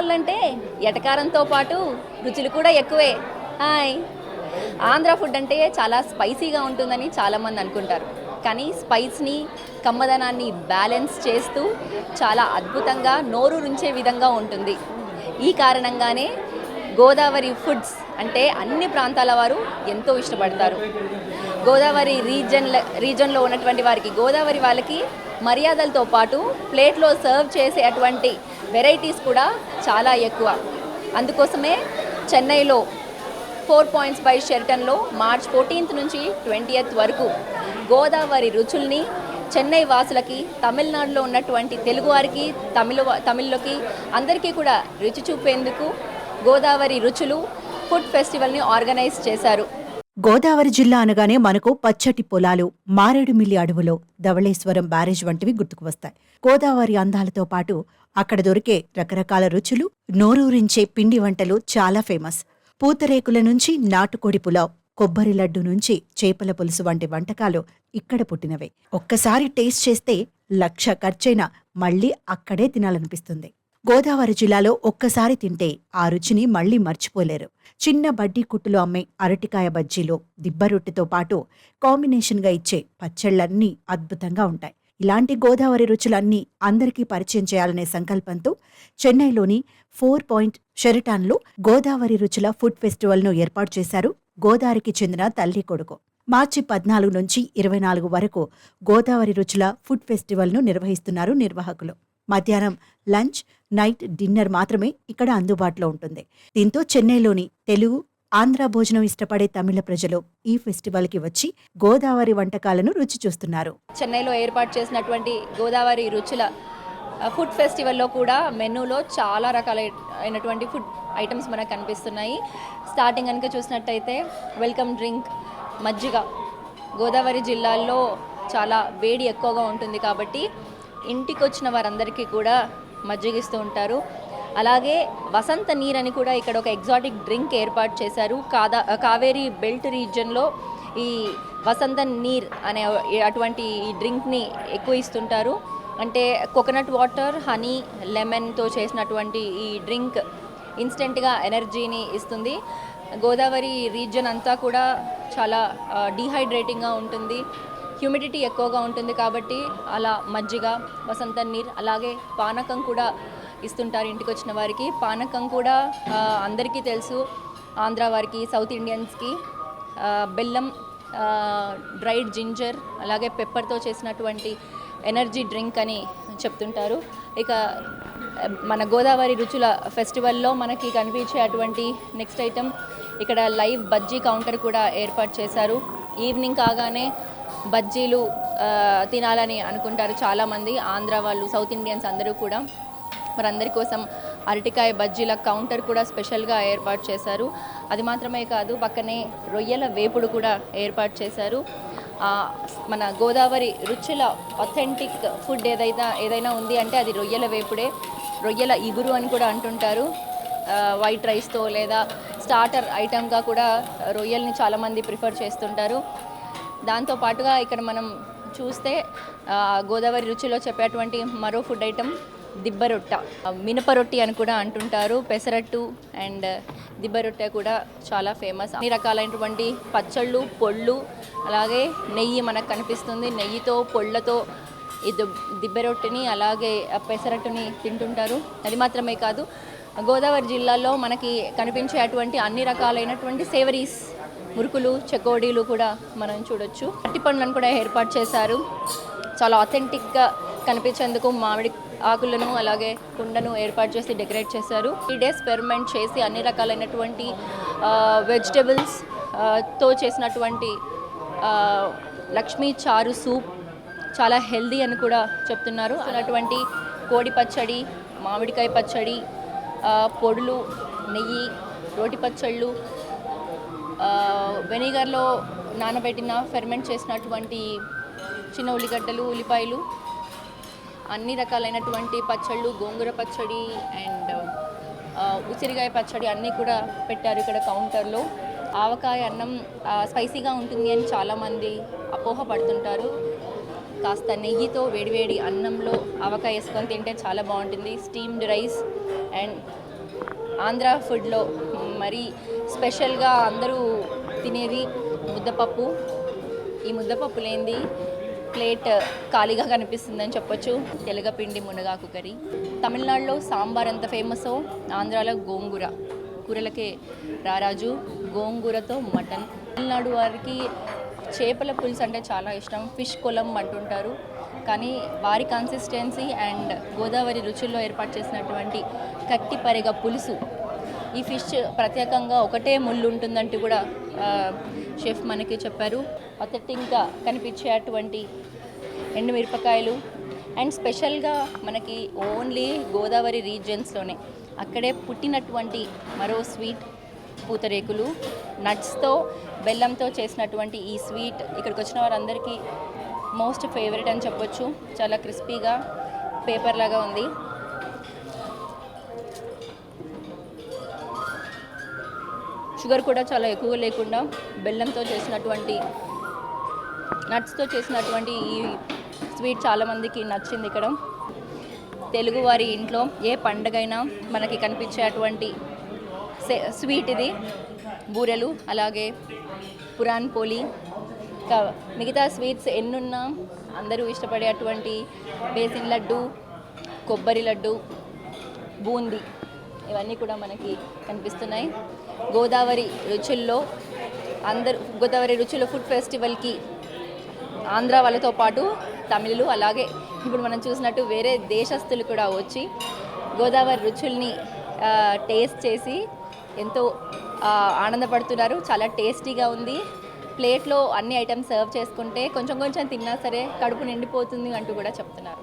వాళ్ళంటే ఎటకారంతో పాటు రుచులు కూడా ఎక్కువే. హాయ్! ఆంధ్ర ఫుడ్ అంటే చాలా స్పైసీగా ఉంటుందని చాలామంది అనుకుంటారు. కానీ స్పైస్ని, కమ్మదనాన్ని బ్యాలెన్స్ చేస్తూ చాలా అద్భుతంగా నోరూరించే విధంగా ఉంటుంది. ఈ కారణంగానే గోదావరి ఫుడ్స్ అంటే అన్ని ప్రాంతాల వారు ఎంతో ఇష్టపడతారు. గోదావరి రీజన్లో ఉన్నటువంటి వారికి, గోదావరి వాళ్ళకి మర్యాదలతో పాటు ప్లేట్లో సర్వ్ చేసే అటువంటి వెరైటీస్ కూడా చాలా ఎక్కువ. అందుకోసమే చెన్నైలో 4 పాయింట్స్ బై షెరటన్లో మార్చ్ 14th నుంచి 20th వరకు గోదావరి రుచుల్ని చెన్నై వాసులకి, తమిళనాడులో ఉన్నటువంటి తెలుగువారికి, తమిళ్లోకి అందరికీ కూడా రుచి చూపేందుకు గోదావరి రుచులు ఫుడ్ ఫెస్టివల్ని ఆర్గనైజ్ చేశారు. గోదావరి జిల్లా అనగానే మనకు పచ్చటి పొలాలు, మారేడుమిల్లి అడవులో ధవళేశ్వరం బ్యారేజ్ వంటివి గుర్తుకు వస్తాయి. గోదావరి అందాలతో పాటు అక్కడ దొరికే రకరకాల రుచులు, నోరూరించే పిండి వంటలు చాలా ఫేమస్. పూతరేకుల నుంచి నాటుకోడి పులావ్, కొబ్బరి లడ్డు నుంచి చేపల పులుసు వంటి వంటకాలు ఇక్కడ పుట్టినవే. ఒక్కసారి టేస్ట్ చేస్తే 1,00,000 ఖర్చైనా మళ్లీ అక్కడే తినాలనిపిస్తుంది. గోదావరి జిల్లాలో ఒక్కసారి తింటే ఆ రుచిని మళ్లీ మర్చిపోలేరు. చిన్న బడ్డీ కుట్టులో అమ్మే అరటికాయ బజ్జీలో దిబ్బరొట్టెతో పాటు కాంబినేషన్గా ఇచ్చే పచ్చళ్లన్నీ అద్భుతంగా ఉంటాయి. ఇలాంటి గోదావరి రుచులన్నీ అందరికీ పరిచయం చేయాలనే సంకల్పంతో చెన్నైలోని 4 పాయింట్ షెరటాన్లో గోదావరి రుచుల ఫుడ్ ఫెస్టివల్ను ఏర్పాటు చేశారు గోదావరికి చెందిన తల్లి కొడుకు. మార్చి 14 నుంచి 24 వరకు గోదావరి రుచుల ఫుడ్ ఫెస్టివల్ను నిర్వహిస్తున్నారు నిర్వాహకులు. మధ్యాహ్నం లంచ్, నైట్ డిన్నర్ మాత్రమే ఇక్కడ అందుబాటులో ఉంటుంది. దీంతో చెన్నైలోని తెలుగు, ఆంధ్ర భోజనం ఇష్టపడే తమిళ ప్రజలు ఈ ఫెస్టివల్కి వచ్చి గోదావరి వంటకాలను రుచి చూస్తున్నారు. చెన్నైలో ఏర్పాటు చేసినటువంటి గోదావరి రుచుల ఫుడ్ ఫెస్టివల్లో కూడా మెనూలో చాలా రకాలైనటువంటి ఫుడ్ ఐటమ్స్ మనకు కనిపిస్తున్నాయి. స్టార్టింగ్ కనుక చూసినట్టయితే వెల్కమ్ డ్రింక్ మజ్జిగ. గోదావరి జిల్లాల్లో చాలా వేడి ఎక్కువగా ఉంటుంది కాబట్టి ఇంటికి వచ్చిన వారందరికీ కూడా మజ్జిగిస్తూ ఉంటారు. అలాగే వసంత నీర్ అని కూడా ఇక్కడ ఒక ఎగ్జాటిక్ డ్రింక్ ఏర్పాటు చేశారు. కావేరీ బెల్ట్ రీజియన్లో ఈ వసంత నీర్ అనే అటువంటి ఈ డ్రింక్ని ఎక్కువ ఇస్తుంటారు. అంటే కోకోనట్ వాటర్, హనీ, లెమన్తో చేసినటువంటి ఈ డ్రింక్ ఇన్స్టెంట్గా ఎనర్జీని ఇస్తుంది. గోదావరి రీజియన్ అంతా కూడా చాలా డీహైడ్రేటింగ్గా ఉంటుంది, హ్యూమిడిటీ ఎక్కువగా ఉంటుంది కాబట్టి అలా మజ్జిగ, వసంత నీర్, అలాగే పానకం కూడా ఇస్తుంటారు ఇంటికి వచ్చిన వారికి. పానకం కూడా అందరికీ తెలుసు, ఆంధ్ర వారికి, సౌత్ ఇండియన్స్కి బెల్లం, డ్రైడ్ జింజర్, అలాగే పెప్పర్తో చేసినటువంటి ఎనర్జీ డ్రింక్ అని చెప్తుంటారు. ఇక మన గోదావరి రుచుల ఫెస్టివల్లో మనకి కనిపించే అటువంటి నెక్స్ట్ ఐటమ్ ఇక్కడ లైవ్ బజ్జీ కౌంటర్ కూడా ఏర్పాటు చేశారు. ఈవినింగ్ కాగానే బజ్జీలు తినాలని అనుకుంటారు చాలామంది ఆంధ్ర వాళ్ళు, సౌత్ ఇండియన్స్ అందరూ కూడా. మరందరి కోసం అరటికాయ బజ్జీల కౌంటర్ కూడా స్పెషల్గా ఏర్పాటు చేశారు. అది మాత్రమే కాదు, పక్కనే రొయ్యల వేపుడు కూడా ఏర్పాటు చేశారు. మన గోదావరి రుచుల అథెంటిక్ ఫుడ్ ఏదైనా ఉంది అంటే అది రొయ్యల వేపుడే. రొయ్యల ఇగురు అని కూడా అంటుంటారు. వైట్ రైస్తో లేదా స్టార్టర్ ఐటమ్గా కూడా రొయ్యల్ని చాలామంది ప్రిఫర్ చేస్తుంటారు. దాంతోపాటుగా ఇక్కడ మనం చూస్తే గోదావరి రుచిలో చెప్పేటువంటి మరో ఫుడ్ ఐటమ్ దిబ్బరొట్ట, మినపరొట్టి అని కూడా అంటుంటారు. పెసరట్టు అండ్ దిబ్బరొట్టె కూడా చాలా ఫేమస్. అన్ని రకాలైనటువంటి పచ్చళ్ళు, పొళ్ళు, అలాగే నెయ్యి మనకు కనిపిస్తుంది. నెయ్యితో, పొళ్ళతో ఈ దిబ్బరొట్టెని అలాగే పెసరట్టుని తింటుంటారు. అది మాత్రమే కాదు, గోదావరి జిల్లాలో మనకి కనిపించే అటువంటి అన్ని రకాలైనటువంటి సేవరీస్, మురుకులు, చెకోడీలు కూడా మనం చూడొచ్చు. అరటి పండ్లను కూడా ఏర్పాట్ చేశారు. చాలా ఆథెంటిక్గా కనిపించేందుకు మామిడి ఆకులను అలాగే కుండను ఏర్పాటు చేసి డెకరేట్ చేశారు. 3 days ఫెర్మెంట్ చేసి అన్ని రకాలైనటువంటి వెజిటబుల్స్ తో చేసినటువంటి లక్ష్మీ చారు సూప్ చాలా హెల్దీ అని కూడా చెప్తున్నారు. అటువంటి కోడి పచ్చడి, మామిడికాయ పచ్చడి, పొడులు, నెయ్యి, రోటి పచ్చళ్ళు, వెనిగర్లో నానబెట్టిన ఫెర్మెంట్ చేసినటువంటి చిన్న ఉల్లిగడ్డలు, ఉల్లిపాయలు, అన్ని రకాలైనటువంటి పచ్చళ్ళు, గోంగూర పచ్చడి అండ్ ఉసిరికాయ పచ్చడి అన్నీ కూడా పెట్టారు ఇక్కడ కౌంటర్లో. ఆవకాయ అన్నం స్పైసీగా ఉంటుంది అని చాలామంది అపోహ పడుతుంటారు. కాస్త నెయ్యితో వేడివేడి అన్నంలో ఆవకాయ వేసుకొని తింటే చాలా బాగుంటుంది. స్టీమ్డ్ రైస్ అండ్ ఆంధ్ర ఫుడ్లో మరి స్పెషల్గా అందరూ తినేది ముద్దపప్పు. ఈ ముద్దపప్పు లేనిది ప్లేట్ ఖాళీగా కనిపిస్తుందని చెప్పొచ్చు. తెలగపిండి మునగాకు కర్రీ. తమిళనాడులో సాంబార్ ఎంత ఫేమసో ఆంధ్రాలో గోంగూర, కూరలకే రారాజు, గోంగూరతో మటన్. తమిళనాడు వారికి చేపల పులుసు అంటే చాలా ఇష్టం, ఫిష్ కొలం అంటుంటారు. కానీ వారి కన్సిస్టెన్సీ అండ్ గోదావరి రుచుల్లో ఏర్పాటు చేసినటువంటి కట్టిపరిగ పులుసు, ఈ ఫిష్ ప్రత్యేకంగా ఒకటే ముళ్ళు ఉంటుందంటూ కూడా షెఫ్ మనకి చెప్పారు. అథెంటిక్గా కనిపించే అటువంటి ఎండుమిరపకాయలు అండ్ స్పెషల్గా మనకి ఓన్లీ గోదావరి రీజియన్స్లోనే అక్కడే పుట్టినటువంటి మరో స్వీట్ పూతరేకులు. నట్స్తో బెల్లంతో చేసినటువంటి ఈ స్వీట్ ఇక్కడికి వచ్చిన వారందరికీ మోస్ట్ ఫేవరెట్ అని చెప్పొచ్చు. చాలా క్రిస్పీగా పేపర్ లాగా ఉంది. షుగర్ కూడా చాలా ఎక్కువ లేకుండా బెల్లంతో చేసినటువంటి, నట్స్తో చేసినటువంటి ఈ స్వీట్ చాలామందికి నచ్చింది. ఇక్కడ తెలుగువారి ఇంట్లో ఏ పండగైనా మనకి కనిపించే అటువంటి స్వీట్ ఇది. బూరెలు, అలాగే పురాన్ పోలి, మిగతా స్వీట్స్ ఎన్నున్నా అందరూ ఇష్టపడే అటువంటి బేసిన్ లడ్డు, కొబ్బరి లడ్డు, బూందీ, ఇవన్నీ కూడా మనకి కనిపిస్తున్నాయి. గోదావరి రుచుల్లో గోదావరి రుచుల ఫుడ్ ఫెస్టివల్కి ఆంధ్ర వాళ్ళతో పాటు తమిళులు, అలాగే ఇప్పుడు మనం చూసినట్టు వేరే దేశస్తులు కూడా వచ్చి గోదావరి రుచుల్ని టేస్ట్ చేసి ఎంతో ఆనందపడుతున్నారు. చాలా టేస్టీగా ఉంది. ప్లేట్లో అన్ని ఐటమ్స్ సర్వ్ చేసుకుంటే కొంచెం కొంచెం తిన్నా సరే కడుపు నిండిపోతుంది అంటూ కూడా చెప్తున్నారు.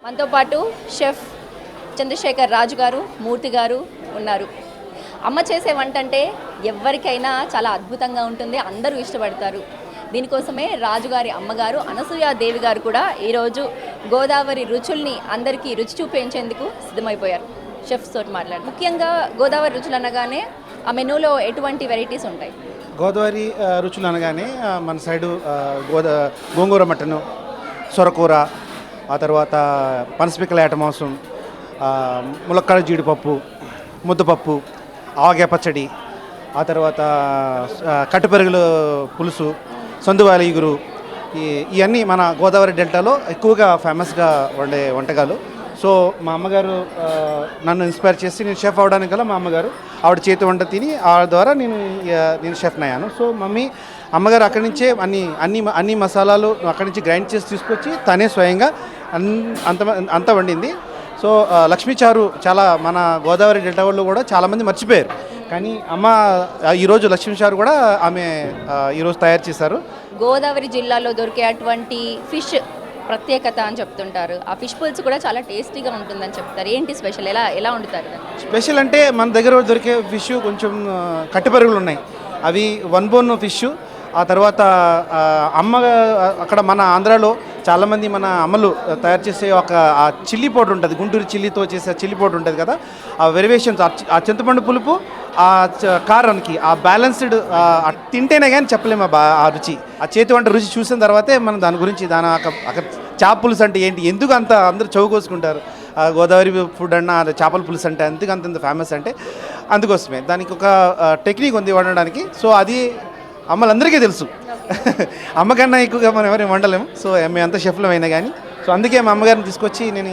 మనతో పాటు షెఫ్ చంద్రశేఖర్ రాజు గారు, మూర్తి గారు ఉన్నారు. అమ్మ చేసే వంట అంటే ఎవరికైనా చాలా అద్భుతంగా ఉంటుంది, అందరూ ఇష్టపడతారు. దీనికోసమే రాజుగారి అమ్మగారు అనసూయాదేవి గారు కూడా ఈరోజు గోదావరి రుచుల్ని అందరికీ రుచి చూపించేందుకు సిద్ధమైపోయారు. షెఫ్స్ తోటి మాట్లాడు. ముఖ్యంగా గోదావరి రుచులు అనగానే ఆ మెనూలో ఎటువంటి వెరైటీస్ ఉంటాయి? గోదావరి రుచులు అనగానే మన సైడు గోంగూర మటను, సొరకూర, ఆ తర్వాత పనసపిక్కల ఏట మాంసం, ములక్కాడ జీడిపప్పు, ముద్దపప్పు, ఆవకాయ పచ్చడి, ఆ తర్వాత కట్టుపెరుగుల పులుసు, సందువాల ఇగురు, ఇవన్నీ మన గోదావరి డెల్టాలో ఎక్కువగా ఫేమస్గా వండే వంటకాలు. సో మా అమ్మగారు నన్ను ఇన్స్పైర్ చేసి నేను షెఫ్ అవడానికి గల మా అమ్మగారు ఆవిడ చేతి వంట తిని ఆ ద్వారా నేను షెఫ్ని అయ్యాను. సో అమ్మగారు అక్కడి నుంచే అన్ని మసాలాలు అక్కడి నుంచి గ్రైండ్ చేసి తీసుకొచ్చి తనే స్వయంగా అంత వండింది. సో లక్ష్మీ చారు చాలా మన గోదావరి డెల్టా వాళ్ళు కూడా చాలామంది మర్చిపోయారు, కానీ అమ్మ ఈరోజు లక్ష్మీ చారు కూడా ఆమె ఈరోజు తయారు చేశారు. గోదావరి జిల్లాలో దొరికే అటువంటి ఫిష్ ప్రత్యేకత అని చెప్తుంటారు. ఆ ఫిష్ పులుసు కూడా చాలా టేస్టీగా ఉంటుందని చెప్తారు. ఏంటి స్పెషల్? ఎలా వండుతారు? స్పెషల్ అంటే మన దగ్గర దొరికే ఫిష్ కొంచెం కట్టుపరుగులు ఉన్నాయి, అవి వన్ బోన్ ఫిష్. ఆ తర్వాత అక్కడ మన ఆంధ్రాలో చాలామంది మన అమ్మలు తయారు చేసే ఆ చిల్లీ పౌడర్ ఉంటుంది, గుంటూరు చిల్లీతో చేసే చిల్లీ పౌడర్ ఉంటుంది కదా, ఆ వెరివేషన్స్, ఆ చింతపండు పులుపు, ఆ కారానికి ఆ బ్యాలెన్స్డ్ తింటేనే కానీ చెప్పలేము ఆ రుచి. ఆ చేతి వంట రుచి చూసిన తర్వాతే మనం దాని గురించి అక్కడ చేప పులుసు అంటే ఏంటి, ఎందుకు అందరూ చౌకోసుకుంటారు గోదావరి ఫుడ్ అన్న చేపల పులుసు అంటే ఎందుకు అంత ఫేమస్ అంటే అందుకోసమే. దానికి ఒక టెక్నిక్ ఉంది వండడానికి. సో అది అమ్మలందరికీ తెలుసు, అమ్మకన్నా ఎక్కువగా మనం ఎవరైనా వండలేము. సో మేము అంత షెఫ్లో అయినా కానీ, సో అందుకే మా అమ్మగారిని తీసుకొచ్చి నేను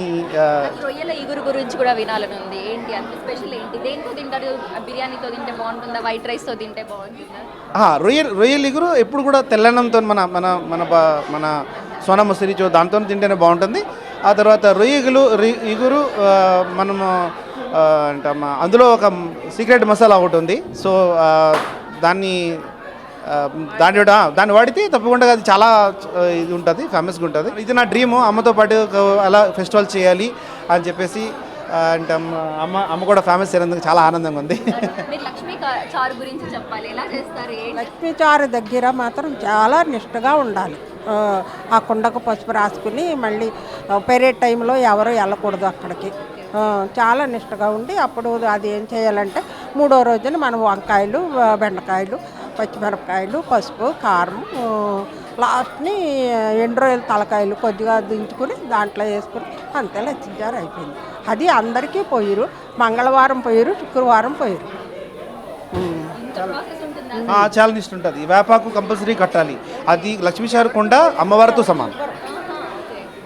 రొయ్యల ఇగురు గురించి కూడా వినాలని ఉంది. ఏంటి అంత స్పెషల్? ఏంటి దేంతో తింటారు? బిర్యానీతో తింటే బాగుంటుందా, వైట్ రైస్తో తింటే బాగుంటుందా? రొయ్యల ఇగురు ఎప్పుడు కూడా తెల్లన్నంతో మన మన మన మన సోనా మసూరి దాంతో తింటేనే బాగుంటుంది. ఆ తర్వాత ఇగురు మనము అందులో ఒక సీక్రెట్ మసాలా ఒకటి ఉంది. సో దాన్ని వాడితే తప్పకుండా అది చాలా ఇది ఉంటుంది, ఫేమస్గా ఉంటుంది. ఇది నా డ్రీము, అమ్మతో పాటు అలా ఫెస్టివల్ చేయాలి అని చెప్పేసి. అంటే అమ్మ కూడా ఫేమస్ అయినందుకు చాలా ఆనందంగా ఉంది. లక్ష్మీ చారు గురించి చెప్పాలి, ఎలా చేస్తారు? లక్ష్మీ చారు దగ్గర మాత్రం చాలా నిష్టగా ఉండాలి. ఆ కుండకు పసుపు రాసుకుని మళ్ళీ పెరే టైంలో ఎవరు వెళ్ళకూడదు అక్కడికి. చాలా నిష్టగా ఉండి అప్పుడు అది ఏం చేయాలంటే మూడో రోజున మనం వంకాయలు, బెండకాయలు, పచ్చిమిరపకాయలు, పసుపు, కారం, లాస్ట్ని ఎండు రొయ్యల తలకాయలు కొద్దిగా దించుకుని దాంట్లో వేసుకుని అంతే లచ్చించారు అయిపోయింది. అది అందరికీ పోయిరు. మంగళవారం పోయిరు, శుక్రవారం పోయిరు. చాలా నిష్ట ఉంటుంది. వేపాకు కంపల్సరీ కట్టాలి. అది లక్ష్మీచారు కొండ అమ్మవారితో సమానం.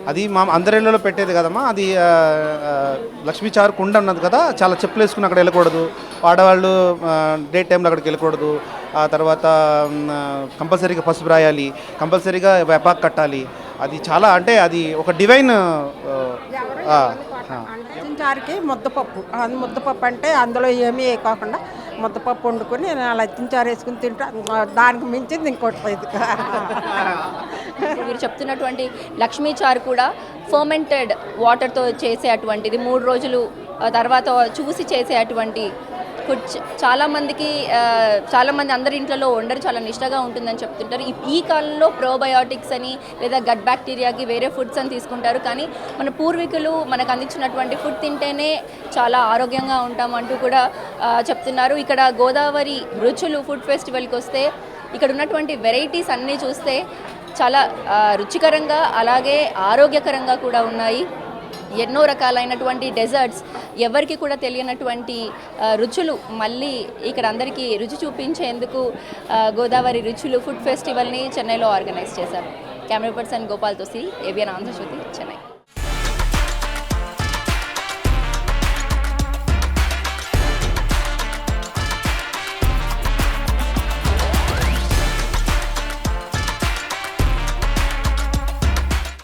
అది మా అందరిళ్ళలో పెట్టేది కదమ్మా. అది లక్ష్మీచారు కుండ ఉన్నది కదా, చాలా చెప్పులు వేసుకుని అక్కడ వెళ్ళకూడదు. ఆడవాళ్ళు డే టైంలో అక్కడికి వెళ్ళకూడదు. ఆ తర్వాత కంపల్సరీగా పసుపు రాయాలి, కంపల్సరీగా వేపాకు కట్టాలి. అది చాలా అంటే అది ఒక డివైన్. లచ్చించారుకి ముద్దపప్పు, ముద్దపప్పు అంటే అందులో ఏమీ వేయకోకుండా ముద్దపప్పు వండుకొని లచ్చించారు వేసుకుని తింటా. దానికి మించింది ఇంకోటి లేదు. మీరు చెప్తున్నటువంటి లక్ష్మీ చారు కూడా ఫర్మెంటెడ్ వాటర్తో చేసే అటువంటిది, 3 రోజులు తర్వాత చూసి చేసే అటువంటి ఫుడ్. చాలామంది అందరి ఇంట్లో వండరు, చాలా నిష్టగా ఉంటుందని చెప్తుంటారు. ఈ కాలంలో ప్రోబయోటిక్స్ అని లేదా గట్ బ్యాక్టీరియాకి వేరే ఫుడ్స్ అని తీసుకుంటారు. కానీ మన పూర్వీకులు మనకు అందించినటువంటి ఫుడ్ తింటేనే చాలా ఆరోగ్యంగా ఉంటాం అంటూ కూడా చెప్తున్నారు. ఇక్కడ గోదావరి రుచులు ఫుడ్ ఫెస్టివల్కి వస్తే ఇక్కడ ఉన్నటువంటి వెరైటీస్ అన్నీ చూస్తే చాలా రుచికరంగా అలాగే ఆరోగ్యకరంగా కూడా ఉన్నాయి. ఎన్నో రకాలైనటువంటి డెజర్ట్స్, ఎవరికి కూడా తెలియనటువంటి రుచులు మళ్ళీ ఇక్కడ అందరికీ రుచి చూపించేందుకు గోదావరి రుచులు ఫుడ్ ఫెస్టివల్ని చెన్నైలో ఆర్గనైజ్ చేశారు. కెమెరా పర్సన్ గోపాల్ తోసి, ఏబిఎన్ ఆంధ్రజ్యోతి, చెన్నై.